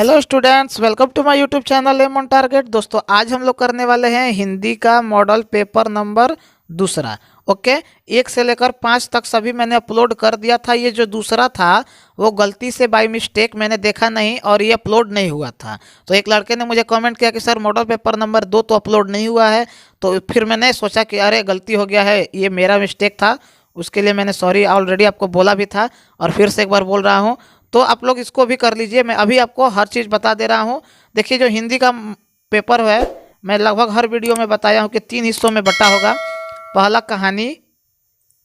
Hello students, welcome to my YouTube channel aim on target. दोस्तों, आज हम लोग करने वाले हैं हिंदी का मॉडल पेपर नंबर दूसरा। ओके, 1 से लेकर 5 तक सभी मैंने अपलोड कर दिया था। ये जो दूसरा था वो गलती से बाय मिस्टेक मैंने देखा नहीं और ये अपलोड नहीं हुआ था। तो एक लड़के ने मुझे कमेंट किया कि सर मॉडल पेपर नंबर 2 तो अपलोड नहीं हुआ है। तो फिर मैंने सोचा कि अरे गलती हो गया है, ये मेरा मिस्टेक था। उसके लिए मैंने सॉरी ऑलरेडी आपको बोला भी था और फिर से एक बार बोल रहा हूँ। तो आप लोग इसको भी कर लीजिए। मैं अभी आपको हर चीज़ बता दे रहा हूँ। देखिए, जो हिंदी का पेपर है, मैं लगभग हर वीडियो में बताया हूँ कि 3 हिस्सों में बटा होगा। पहला कहानी,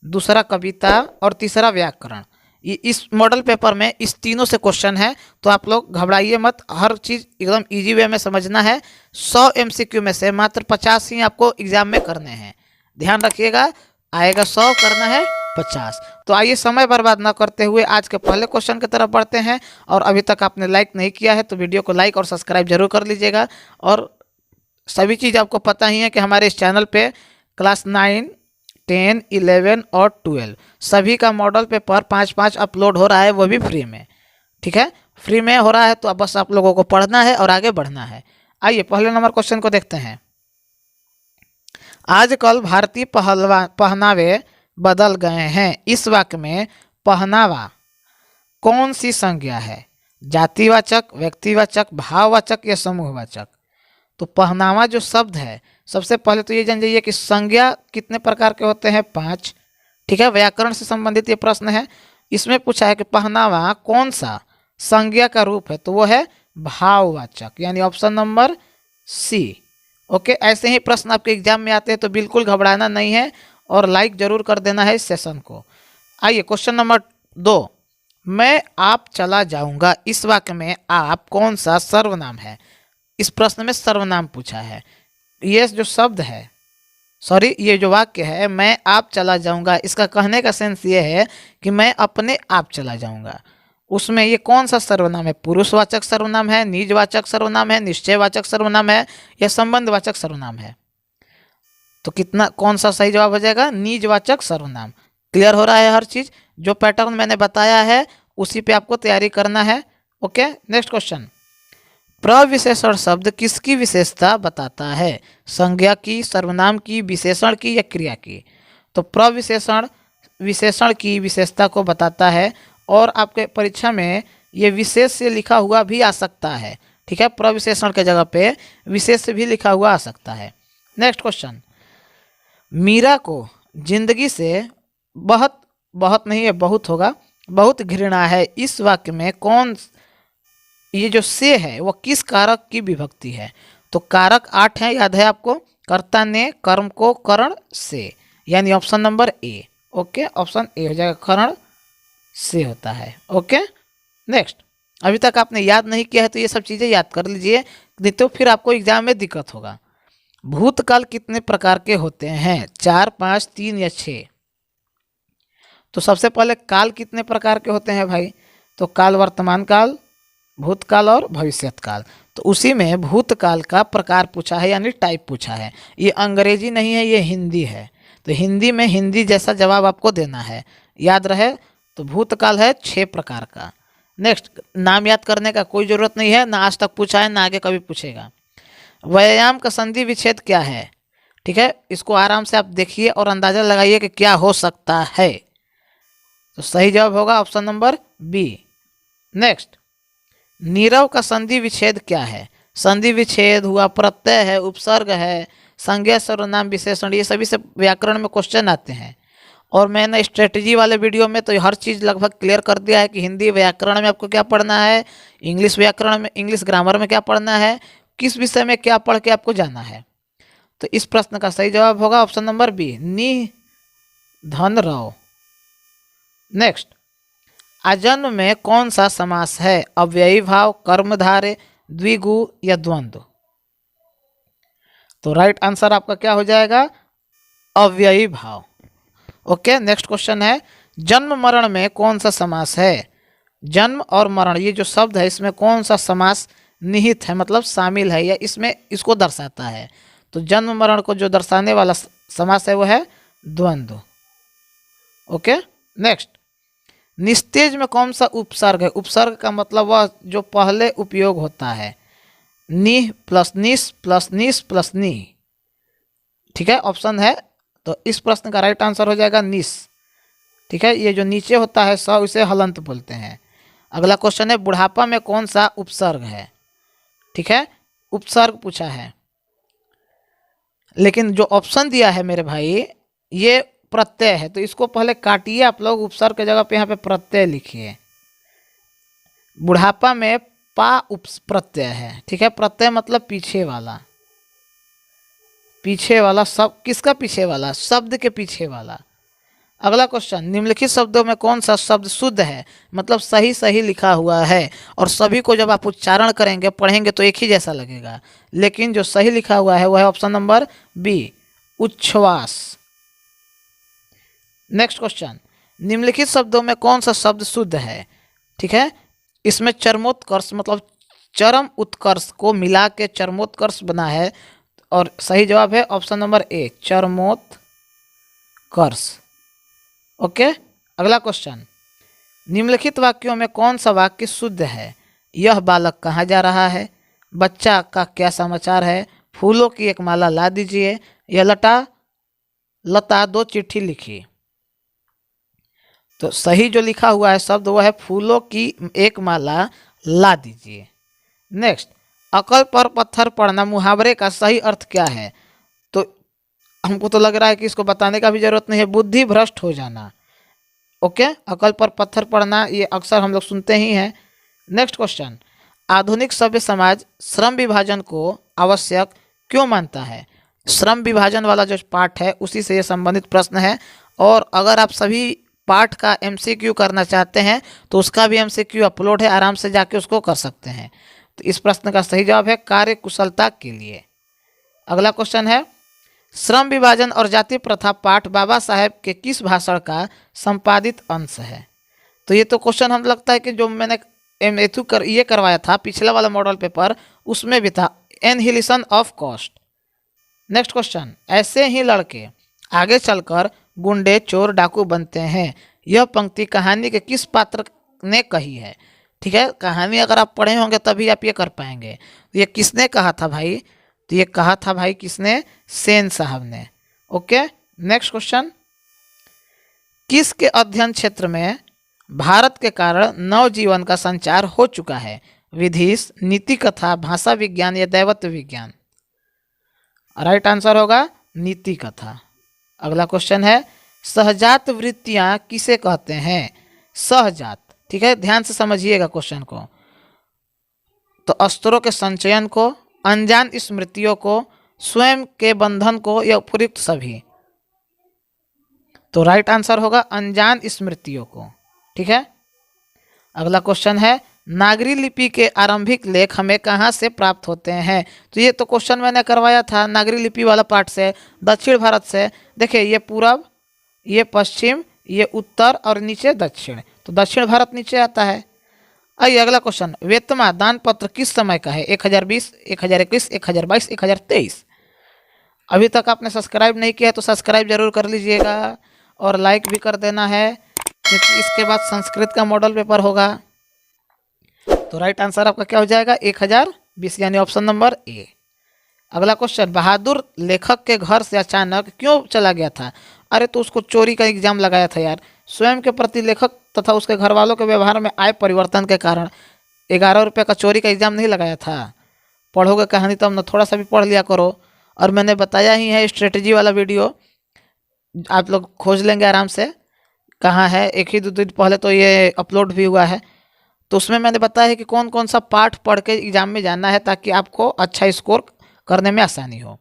दूसरा कविता और तीसरा व्याकरण। ये इस मॉडल पेपर में इस तीनों से क्वेश्चन है। तो आप लोग घबराइए मत, हर चीज़ एकदम इजी वे में समझना है। 100 MCQ में से मात्र 50 ही आपको एग्जाम में करने हैं। ध्यान रखिएगा, आएगा 100, करना है 50। तो आइए समय बर्बाद ना करते हुए आज के पहले क्वेश्चन की तरफ बढ़ते हैं। और अभी तक आपने लाइक नहीं किया है तो वीडियो को लाइक और सब्सक्राइब जरूर कर लीजिएगा। और सभी चीज़ आपको पता ही है कि हमारे इस चैनल पे क्लास 9, 10, 11 और 12 सभी का मॉडल पेपर 5-5 अपलोड हो रहा है, वो भी फ्री में। ठीक है, फ्री में हो रहा है। तो अब बस आप लोगों को पढ़ना है और आगे बढ़ना है। आइए पहले नंबर क्वेश्चन को देखते हैं। आजकल भारतीय पहनावे बदल गए हैं। इस वाक्य में पहनावा कौन सी संज्ञा है? जातिवाचक, व्यक्तिवाचक, भाववाचक या समूहवाचक? तो पहनावा जो शब्द है, सबसे पहले तो ये जान जाइए कि संज्ञा कितने प्रकार के होते हैं? 5। ठीक है, व्याकरण से संबंधित ये प्रश्न है। इसमें पूछा है कि पहनावा कौन सा संज्ञा का रूप है, तो वो है भाववाचक, यानी ऑप्शन नंबर सी। ओके, ऐसे ही प्रश्न आपके एग्जाम में आते हैं, तो बिल्कुल घबराना नहीं है और लाइक जरूर कर देना है इस सेशन को। आइए क्वेश्चन नंबर 2, मैं आप चला जाऊंगा। इस वाक्य में आप कौन सा सर्वनाम है? इस प्रश्न में सर्वनाम पूछा है। ये जो शब्द है, सॉरी, ये जो वाक्य है मैं आप चला जाऊंगा, इसका कहने का सेंस ये है कि मैं अपने आप चला जाऊंगा। उसमें ये कौन सा सर्वनाम है? पुरुषवाचक सर्वनाम है, निजवाचक सर्वनाम है, निश्चयवाचक सर्वनाम है या संबंधवाचक सर्वनाम है? तो कितना, कौन सा सही जवाब हो जाएगा? निजवाचक सर्वनाम। क्लियर हो रहा है हर चीज? जो पैटर्न मैंने बताया है उसी पे आपको तैयारी करना है। Okay, next question. प्रविशेषण शब्द किसकी विशेषता बताता है? संज्ञा की, सर्वनाम की, विशेषण की या क्रिया की? तो प्रविशेषण विशेषण की विशेषता को बताता है और आपके परीक्षा में ये विशेष से लिखा हुआ भी आ सकता है। ठीक है, प्रविशेषण के जगह पे विशेष से भी लिखा हुआ आ सकता है। Next question. मीरा को जिंदगी से बहुत, बहुत नहीं है, बहुत होगा, बहुत घृणा है। इस वाक्य में कौन, ये जो से है वो किस कारक की विभक्ति है? तो कारक 8 है, याद है आपको। कर्ता ने कर्म को करण से, यानी option number A. Okay, option A हो जाएगा, करण से होता है। Okay, next. अभी तक आपने याद नहीं किया है तो ये सब चीज़ें याद कर लीजिए, नहीं तो फिर आपको एग्जाम में दिक्कत होगा। भूतकाल कितने प्रकार के होते हैं? 4, 5, 3 या 6? तो सबसे पहले काल कितने प्रकार के होते हैं भाई? तो काल वर्तमान काल, भूतकाल और भविष्यत काल। तो उसी में भूतकाल का प्रकार पूछा है, यानी टाइप पूछा है। ये अंग्रेजी नहीं है, ये हिंदी है। तो हिंदी में हिंदी जैसा जवाब आपको देना है, याद रहे। तो भूतकाल है 6 प्रकार का। नेक्स्ट, नाम याद करने का कोई ज़रूरत नहीं है, ना आज तक पूछा है ना आगे कभी पूछेगा। व्यायाम का संधि विच्छेद क्या है? ठीक है, इसको आराम से आप देखिए और अंदाजा लगाइए कि क्या हो सकता है। तो सही जवाब होगा ऑप्शन नंबर बी। नेक्स्ट, नीरव का संधि विच्छेद क्या है? संधि विच्छेद हुआ, प्रत्यय है, उपसर्ग है, संज्ञा, सर्वनाम, विशेषण, ये सभी से व्याकरण में क्वेश्चन आते हैं। और मैंने स्ट्रेटजी वाले वीडियो में तो हर चीज़ लगभग क्लियर कर दिया है कि हिंदी व्याकरण में आपको क्या पढ़ना है, इंग्लिश व्याकरण में, इंग्लिश ग्रामर में क्या पढ़ना है, किस विषय में क्या पढ़ के आपको जाना है। तो इस प्रश्न का सही जवाब होगा ऑप्शन नंबर बी, नि धन राव। नेक्स्ट, आजन्म में कौन सा समास है? अव्ययी भाव, कर्मधारय, द्विगु या द्वंद्व? तो राइट आंसर आपका क्या हो जाएगा? अव्ययी भाव। ओके, नेक्स्ट क्वेश्चन है, जन्म मरण में कौन सा समास है? जन्म और मरण, ये जो शब्द है इसमें कौन सा समास निहित है, मतलब शामिल है या इसमें इसको दर्शाता है? तो जन्म मरण को जो दर्शाने वाला समास है वो है द्वंद्व। ओके, नेक्स्ट, निस्तेज में कौन सा उपसर्ग है? उपसर्ग का मतलब वह जो पहले उपयोग होता है, नि प्लस निस प्लस निस प्लस नी, ठीक है, ऑप्शन है। तो इस प्रश्न का राइट आंसर हो जाएगा निस, ठीक है। ये जो नीचे होता है स, इसे हलंत बोलते हैं। अगला क्वेश्चन है बुढ़ापा में कौन सा उपसर्ग है? ठीक है, उपसर्ग पूछा है, लेकिन जो ऑप्शन दिया है मेरे भाई ये प्रत्यय है, तो इसको पहले काटिए आप लोग, उपसर्ग की जगह पे यहाँ पे प्रत्यय लिखिए। बुढ़ापा में पा उप प्रत्यय है, ठीक है। प्रत्यय मतलब पीछे वाला, पीछे वाला सब किसका पीछे वाला? शब्द के पीछे वाला। अगला क्वेश्चन, निम्नलिखित शब्दों में कौन सा शब्द शुद्ध है, मतलब सही सही लिखा हुआ है, और सभी को जब आप उच्चारण करेंगे पढ़ेंगे तो एक ही जैसा लगेगा, लेकिन जो सही लिखा हुआ है वह है ऑप्शन नंबर बी, उच्छ्वास। नेक्स्ट क्वेश्चन, निम्नलिखित शब्दों में कौन सा शब्द शुद्ध है? ठीक है, इसमें चरमोत्कर्ष मतलब चरम उत्कर्ष को मिला के चरमोत्कर्ष बना है, और सही जवाब है ऑप्शन नंबर ए, चरमोत्कर्ष। ओके। अगला क्वेश्चन, निम्नलिखित वाक्यों में कौन सा वाक्य शुद्ध है? यह बालक कहाँ जा रहा है? बच्चा का क्या समाचार है? फूलों की एक माला ला दीजिए। यह लता दो चिट्ठी लिखी। तो सही जो लिखा हुआ है शब्द वो है फूलों की एक माला ला दीजिए। नेक्स्ट, अकल पर पत्थर पड़ना मुहावरे का सही अर्थ क्या है? तो हमको तो लग रहा है कि इसको बताने का भी जरूरत नहीं है, बुद्धि भ्रष्ट हो जाना। ओके, अकल पर पत्थर पड़ना ये अक्सर हम लोग सुनते ही हैं। नेक्स्ट क्वेश्चन, आधुनिक सभ्य समाज श्रम विभाजन को आवश्यक क्यों मानता है? श्रम विभाजन वाला जो पाठ है उसी से ये संबंधित प्रश्न है, और अगर आप सभी पाठ का एमसीक्यू करना चाहते हैं तो उसका भी एमसीक्यू अपलोड है, आराम से जाके उसको कर सकते हैं। तो इस प्रश्न का सही जवाब है कार्य कुशलता के लिए। अगला क्वेश्चन है, श्रम विभाजन और जाति प्रथा पाठ बाबा साहेब के किस भाषण का संपादित अंश है? तो ये तो क्वेश्चन हम लगता है कि जो मैंने ये करवाया था पिछला वाला मॉडल पेपर उसमें भी था, annihilation of cost. Next question, ऐसे ही लड़के आगे चलकर गुंडे चोर डाकू बनते हैं, यह पंक्ति कहानी के किस पात्र ने कही है? ठीक है, कहानी अगर आप पढ़े होंगे तभी आप ये कर पाएंगे। ये किसने कहा था भाई? तो ये कहा था भाई किसने? सेन साहब ने। ओके। नेक्स्ट क्वेश्चन, किसके अध्ययन क्षेत्र में भारत के कारण नवजीवन का संचार हो चुका है? विधिश, नीति कथा, भाषा विज्ञान या दैवत्व विज्ञान? राइट आंसर होगा नीति कथा। अगला क्वेश्चन है, सहजात वृत्तियां किसे कहते हैं? सहजात, ठीक है, ध्यान से समझिएगा क्वेश्चन को। तो अस्त्रों के संचयन को, अनजान स्मृतियों को, स्वयं के बंधन को, या उपयुक्त सभी? तो राइट आंसर होगा अनजान स्मृतियों को, ठीक है। अगला क्वेश्चन है, नागरी लिपि के आरंभिक लेख हमें कहाँ से प्राप्त होते हैं? तो ये तो क्वेश्चन मैंने करवाया था नागरी लिपि वाला पार्ट से, दक्षिण भारत से। देखिए, ये पूरब, ये पश्चिम, ये उत्तर और नीचे दक्षिण, तो दक्षिण भारत नीचे आता है। आइए अगला क्वेश्चन, वेतमा दान पत्र किस समय का है? 1020, 1021, 1022, 1023? अभी तक आपने सब्सक्राइब नहीं किया है तो सब्सक्राइब जरूर कर लीजिएगा, और लाइक भी कर देना है, क्योंकि इसके बाद संस्कृत का मॉडल पेपर होगा। तो राइट आंसर आपका क्या हो जाएगा? 1020, यानी ऑप्शन नंबर ए। अगला क्वेश्चन, बहादुर लेखक के घर से अचानक क्यों चला गया था? अरे तो उसको चोरी का एग्जाम लगाया था यार। स्वयं के प्रति लेखक तथा उसके घर वालों के व्यवहार में आए परिवर्तन के कारण 11 रुपये का चोरी का एग्जाम नहीं लगाया था। पढ़ोगे कहानी तब न, थोड़ा सा भी पढ़ लिया करो। और मैंने बताया ही है स्ट्रेटजी वाला वीडियो, आप लोग खोज लेंगे आराम से, कहाँ है, एक ही दो दिन पहले तो ये अपलोड भी हुआ है। तो उसमें मैंने बताया है कि कौन कौन सा पार्ट पढ़ के एग्जाम में जाना है ताकि आपको अच्छा स्कोर करने में आसानी हो।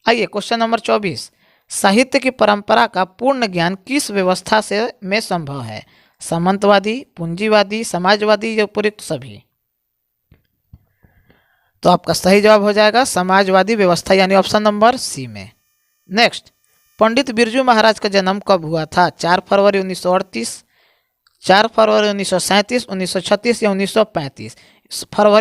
आइए क्वेश्चन नंबर 24, साहित्य की परंपरा का पूर्ण ज्ञान किस व्यवस्था से में संभव है? सामंतवादी, पूंजीवादी, समाजवादी या उपयुक्त सभी? तो आपका सही जवाब हो जाएगा समाजवादी व्यवस्था, यानी ऑप्शन नंबर सी में। नेक्स्ट, पंडित बिरजू महाराज का जन्म कब हुआ था? 4 फरवरी 1938, 4 फरवरी 1937, 1936 या 1935?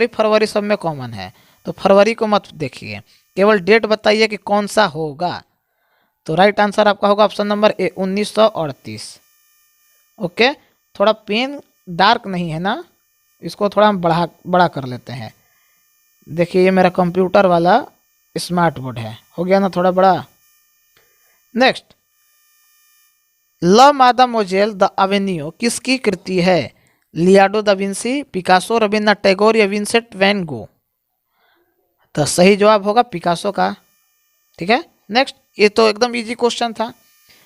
फरवरी सब में कॉमन है, तो फरवरी को मत देखिए, केवल डेट बताइए कि कौन सा होगा। तो राइट आंसर आपका होगा ऑप्शन नंबर ए, 1938। ओके, थोड़ा पेन डार्क नहीं है ना, इसको थोड़ा हम बड़ा कर लेते हैं। देखिए ये मेरा कंप्यूटर वाला स्मार्ट बोर्ड है, हो गया ना थोड़ा बड़ा। नेक्स्ट, ल मादामोजेल द एवेन्यू किसकी कृति है? लियार्डो da Vinci, Picasso, Rabindranath Tagore या विंसेंट वैन गो? तो सही जवाब होगा पिकासो का। ठीक है, नेक्स्ट, ये तो एकदम इजी क्वेश्चन था।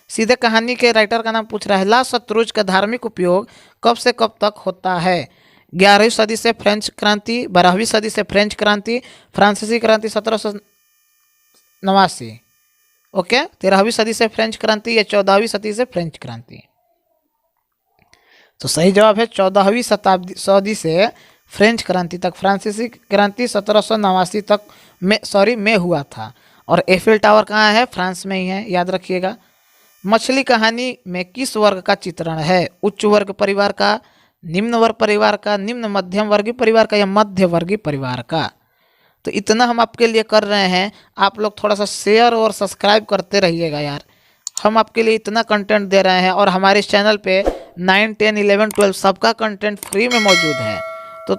सीधे कहानी के राइटर का नाम पूछ रहा है। ला शत्रुज का धार्मिक उपयोग कब से कब तक होता है? 11वीं सदी से फ्रेंच क्रांति, 12वीं सदी से फ्रेंच क्रांति, फ्रांसीसी क्रांति 1789, ओके, 13वीं सदी से फ्रेंच क्रांति या 14वीं सदी से फ्रेंच क्रांति? तो सही जवाब है 14वीं सदी से फ्रेंच क्रांति तक। फ्रांसीसी क्रांति 1789 तक में हुआ था। और एफिल टावर कहाँ है? फ्रांस में ही है, याद रखिएगा। मछली कहानी में किस वर्ग का चित्रण है? उच्च वर्ग परिवार का, निम्न वर्ग परिवार का, निम्न मध्यम वर्गीय परिवार का या मध्य वर्गीय परिवार का? तो इतना हम आपके लिए कर रहे हैं, आप लोग थोड़ा सा शेयर और सब्सक्राइब करते रहिएगा यार। हम आपके लिए इतना कंटेंट दे रहे हैं और हमारे इस चैनल पे 9, 10, 11, 12 सबका कंटेंट फ्री में मौजूद है। तो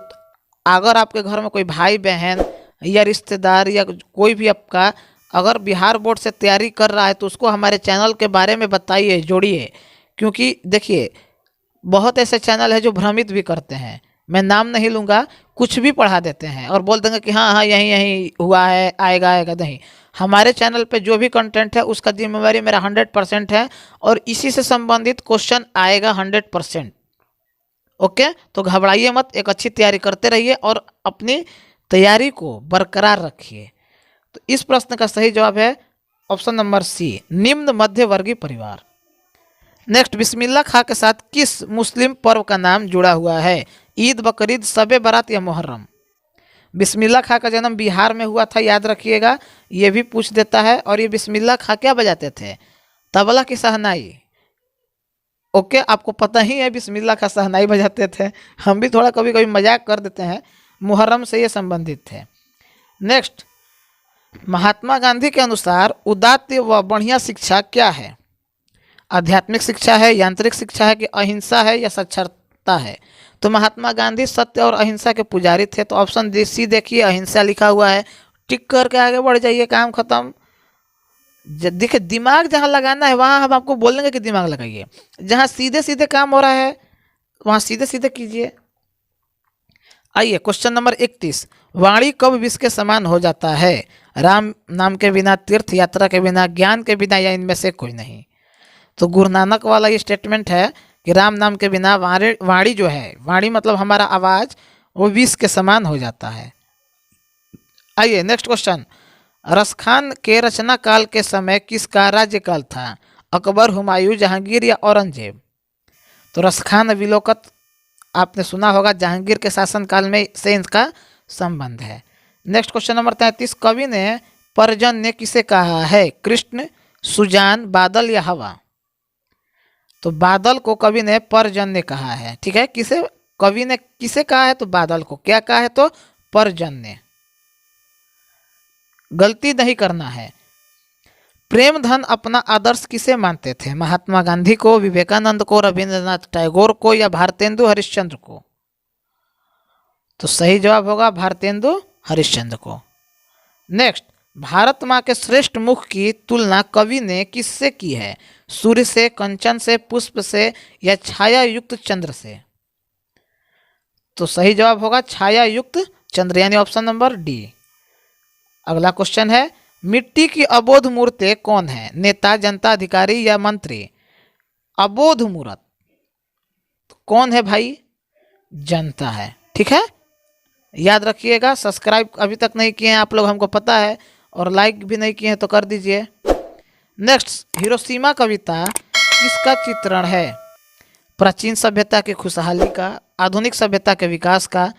अगर आपके घर में कोई भाई बहन या रिश्तेदार या कोई भी आपका अगर बिहार बोर्ड से तैयारी कर रहा है तो उसको हमारे चैनल के बारे में बताइए, जोड़िए। क्योंकि देखिए बहुत ऐसे चैनल है जो भ्रमित भी करते हैं, मैं नाम नहीं लूँगा, कुछ भी पढ़ा देते हैं और बोल देंगे कि हाँ हाँ यहीं यहीं हुआ है, आएगा आएगा। नहीं, हमारे चैनल पे जो भी कंटेंट है उसका जिम्मेवारी मेरा 100% है और इसी से संबंधित क्वेश्चन आएगा 100%। ओके, तो घबराइए मत, एक अच्छी तैयारी करते रहिए और अपनी तैयारी को बरकरार रखिए। तो इस प्रश्न का सही जवाब है ऑप्शन नंबर सी, निम्न मध्य वर्गीय परिवार। नेक्स्ट, बिस्मिल्लाह खां के साथ किस मुस्लिम पर्व का नाम जुड़ा हुआ है? ईद, बकरीद, शब बारात या मुहर्रम? बिस्मिल्लाह खां का जन्म बिहार में हुआ था, याद रखिएगा, ये भी पूछ देता है। और ये बिस्मिल्लाह खां क्या बजाते थे? तबला की शहनाई। ओके, आपको पता ही है बिस्मिल्लाह खां शहनाई बजाते थे, हम भी थोड़ा कभी कभी मजाक कर देते हैं। मुहर्रम से ये संबंधित थे। नेक्स्ट, महात्मा गांधी के अनुसार उदात्त व बढ़िया शिक्षा क्या है? आध्यात्मिक शिक्षा है, यांत्रिक शिक्षा है कि अहिंसा है या साक्षरता है? तो महात्मा गांधी सत्य और अहिंसा के पुजारी थे, तो ऑप्शन सी देखिए, अहिंसा लिखा हुआ है, टिक करके आगे बढ़ जाइए, काम खत्म। देखिए दिमाग जहाँ लगाना है वहाँ हम आपको बोलेंगे कि दिमाग लगाइए, जहाँ सीधे सीधे काम हो रहा है वहाँ सीधे सीधे कीजिए। आइए क्वेश्चन नंबर 31, वाणी कब विष के समान हो जाता है? राम नाम के बिना, तीर्थ यात्रा के बिना, ज्ञान के बिना या इनमें से कोई नहीं? तो गुरु नानक वाला ये स्टेटमेंट है कि राम नाम के बिना वाणी जो है, वाणी मतलब हमारा आवाज़, वो विष के समान हो जाता है। आइए नेक्स्ट क्वेश्चन, रसखान के रचना काल के समय किसका राज्यकाल था? अकबर, हुमायूं, जहांगीर या औरंगजेब? तो रसखान विलोकत आपने सुना होगा, जहांगीर के शासनकाल में से इनका संबंध है। नेक्स्ट क्वेश्चन नंबर 33, कवि ने पर्जन्य किसे कहा है? कृष्ण, सुजान, बादल या हवा? तो बादल को कवि ने पर्जन्य कहा है। ठीक है, किसे कवि ने किसे कहा है? तो बादल को। क्या कहा है? तो पर्जन्य। गलती नहीं करना है। प्रेमधन अपना आदर्श किसे मानते थे? महात्मा गांधी को, विवेकानंद को, रविंद्रनाथ टैगोर को या भारतेंदु हरिश्चंद्र को? तो सही जवाब होगा भारतेंदु हरिश्चंद्र को। नेक्स्ट, भारत माँ के श्रेष्ठ मुख की तुलना कवि ने किससे की है? सूर्य से, कंचन से, पुष्प से या छाया युक्त चंद्र से? तो सही जवाब होगा छाया युक्त चंद्र, यानी ऑप्शन नंबर डी। अगला क्वेश्चन है, मिट्टी की अबोध मूर्ति कौन है? नेता, जनता, अधिकारी या मंत्री? अबोध मूर्त कौन है भाई? जनता है। ठीक है, याद रखिएगा। सब्सक्राइब अभी तक नहीं किए हैं आप लोग, हमको पता है, और लाइक भी नहीं किए हैं तो कर दीजिए। नेक्स्ट, हिरोशिमा कविता किसका चित्रण है? प्राचीन सभ्यता की खुशहाली का, आधुनिक सभ्यता के विकास का,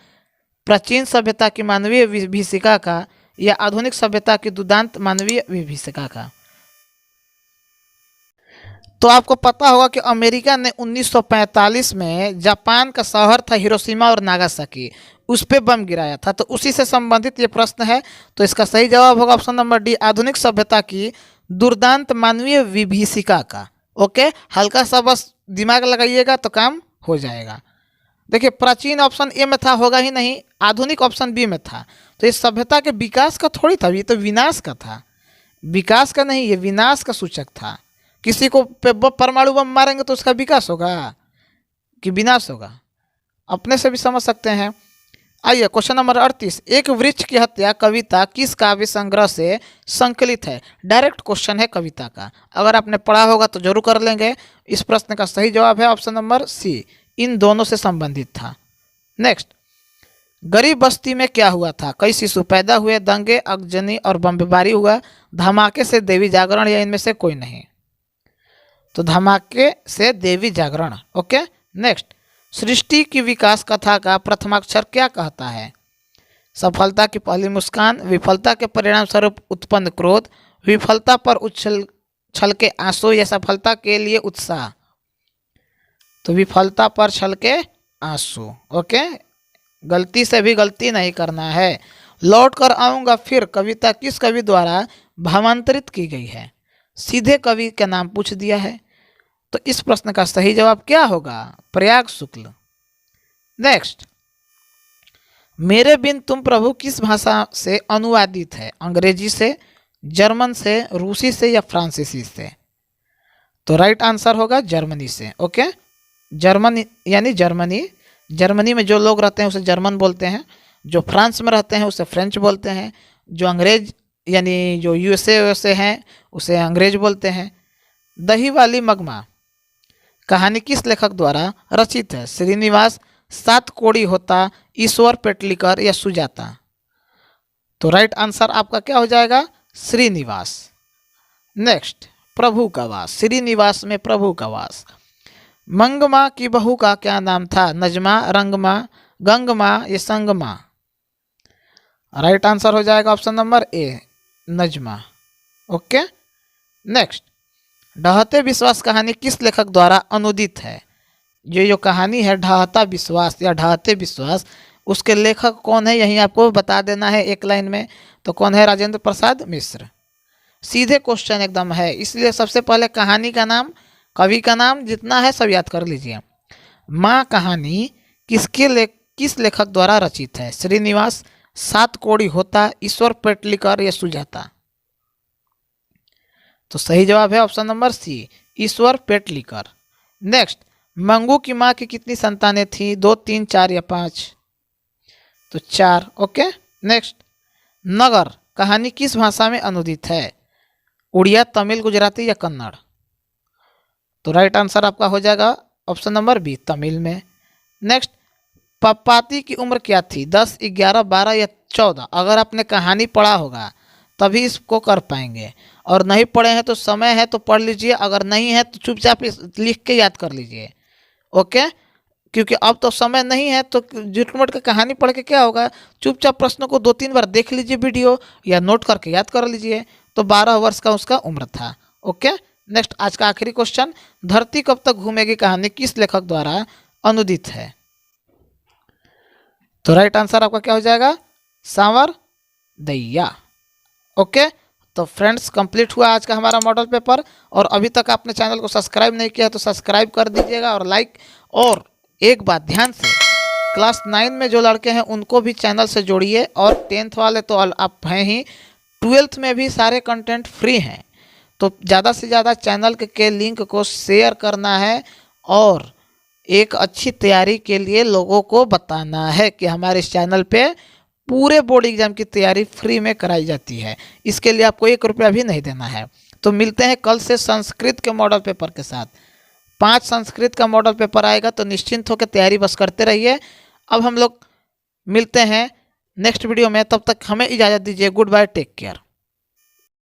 प्राचीन सभ्यता की मानवीय विभीषिका का या आधुनिक सभ्यता की दुदांत मानवीय विभीषिका का? तो आपको पता होगा कि अमेरिका ने 1945 में जापान का शहर था हिरोशिमा और नागासाकी, उस पर बम गिराया था, तो उसी से संबंधित ये प्रश्न है। तो इसका सही जवाब होगा ऑप्शन नंबर डी, आधुनिक सभ्यता की दुर्दांत मानवीय विभीषिका का। ओके, हल्का सा बस दिमाग लगाइएगा तो काम हो जाएगा। देखिए प्राचीन ऑप्शन ए में था, होगा ही नहीं, आधुनिक ऑप्शन बी में था। तो ये सभ्यता के विकास का थोड़ी था, ये तो विनाश का था, विकास का नहीं, ये विनाश का सूचक था। किसी को परमाणु बम मारेंगे तो उसका विकास होगा कि विनाश होगा, अपने से भी समझ सकते हैं। आइए क्वेश्चन नंबर 38, एक वृक्ष की हत्या कविता किस काव्य संग्रह से संकलित है? डायरेक्ट क्वेश्चन है कविता का, अगर आपने पढ़ा होगा तो जरूर कर लेंगे। इस प्रश्न का सही जवाब है ऑप्शन नंबर सी, इन दोनों से संबंधित था। नेक्स्ट, गरीब बस्ती में क्या हुआ था? कई शिशु पैदा हुए, दंगे, अगजनी और बमबारी हुआ, धमाके से देवी जागरण, या इनमें से कोई नहीं? तो धमाके से देवी जागरण। ओके। नेक्स्ट, सृष्टि की विकास कथा का प्रथमाक्षर क्या कहता है? सफलता की पहली मुस्कान, विफलता के परिणाम स्वरूप उत्पन्न क्रोध, विफलता पर उछल छल के आंसू, या सफलता के लिए उत्साह? तो विफलता पर छल के आंसू। ओके, गलती से भी गलती नहीं करना है। लौट कर आऊँगा फिर कविता किस कवि द्वारा भावांतरित की गई है? सीधे कवि का नाम पूछ दिया है, तो इस प्रश्न का सही जवाब क्या होगा? प्रयाग शुक्ल। नेक्स्ट, मेरे बिन तुम प्रभु किस भाषा से अनुवादित है? अंग्रेजी से, जर्मन से, रूसी से, या फ्रांसीसी से? तो राइट आंसर होगा जर्मनी से। ओके, जर्मन यानी जर्मनी, जर्मनी में जो लोग रहते हैं उसे जर्मन बोलते हैं, जो फ्रांस में रहते हैं उसे फ्रेंच बोलते हैं, जो अंग्रेज यानी जो यूएसए हैं उसे अंग्रेज बोलते हैं। दही वाली मगमा कहानी किस लेखक द्वारा रचित है? श्रीनिवास, सात कोड़ी होता, ईश्वर पेटलिकर, या सुजाता? तो राइट आंसर आपका क्या हो जाएगा? श्रीनिवास। नेक्स्ट, प्रभु का वास, श्रीनिवास में प्रभु का वास। मंगमा की बहू का क्या नाम था? नजमा, रंगमा, गंगमा, या संगमा? राइट आंसर हो जाएगा option number A, Najma. Okay. Next, ढहते विश्वास कहानी किस लेखक द्वारा अनुदित है? जो कहानी है ढहता विश्वास या ढहते विश्वास, उसके लेखक कौन है यही आपको बता देना है एक लाइन में। तो कौन है? राजेंद्र प्रसाद मिश्र। सीधे क्वेश्चन एकदम है, इसलिए सबसे पहले कहानी का नाम, कवि का नाम जितना है सब याद कर लीजिए। माँ कहानी किस लेखक द्वारा रचित है? श्रीनिवास, सात कोड़ी होता, ईश्वर पेटलिकर, या सुजाता? तो सही जवाब है ऑप्शन नंबर सी, ईश्वर पेटलिकर। नेक्स्ट, मंगू की माँ की कितनी संतानें थी? 2, 3, 4, या 5? तो 4। ओके। नेक्स्ट, नगर कहानी किस भाषा में अनुदित है? उड़िया, तमिल, गुजराती, या कन्नड़? तो राइट आंसर आपका हो जाएगा ऑप्शन नंबर बी, तमिल में। नेक्स्ट, पपाती की उम्र क्या थी? 10, 11, 12, या 14? अगर आपने कहानी पढ़ा होगा तभी इसको कर पाएंगे, और नहीं पढ़े हैं तो समय है तो पढ़ लीजिए, अगर नहीं है तो चुपचाप लिख के याद कर लीजिए। ओके, क्योंकि अब तो समय नहीं है, तो झूठ-मूठ की कहानी पढ़ के क्या होगा? चुपचाप प्रश्नों को 2-3 बार देख लीजिए वीडियो, या नोट करके याद कर लीजिए। तो 12 वर्ष का उसका उम्र था। ओके। नेक्स्ट, आज का आखिरी क्वेश्चन, धरती कब तक घूमेगी कहानी किस लेखक द्वारा अनुदित है? तो राइट आंसर आपका क्या हो जाएगा? सांवर दैया। ओके, तो फ्रेंड्स कंप्लीट हुआ आज का हमारा मॉडल पेपर, और अभी तक आपने चैनल को सब्सक्राइब नहीं किया तो सब्सक्राइब कर दीजिएगा और लाइक। और एक बात ध्यान से, क्लास 9 में जो लड़के हैं उनको भी चैनल से जोड़िए, और 10th वाले तो आप हैं ही, 12th में भी सारे कंटेंट फ्री हैं। तो ज़्यादा से ज़्यादा चैनल के लिंक को शेयर करना है, और एक अच्छी तैयारी के लिए लोगों को बताना है कि हमारे इस चैनल पे पूरे बोर्ड एग्जाम की तैयारी फ्री में कराई जाती है। इसके लिए आपको 1 रुपया भी नहीं देना है। तो मिलते हैं कल से संस्कृत के मॉडल पेपर के साथ। 5 संस्कृत का मॉडल पेपर आएगा, तो निश्चिंत होकर तैयारी बस करते रहिए। अब हम लोग मिलते हैं नेक्स्ट वीडियो में, तब तक हमें इजाज़त दीजिए। Good bye, take care.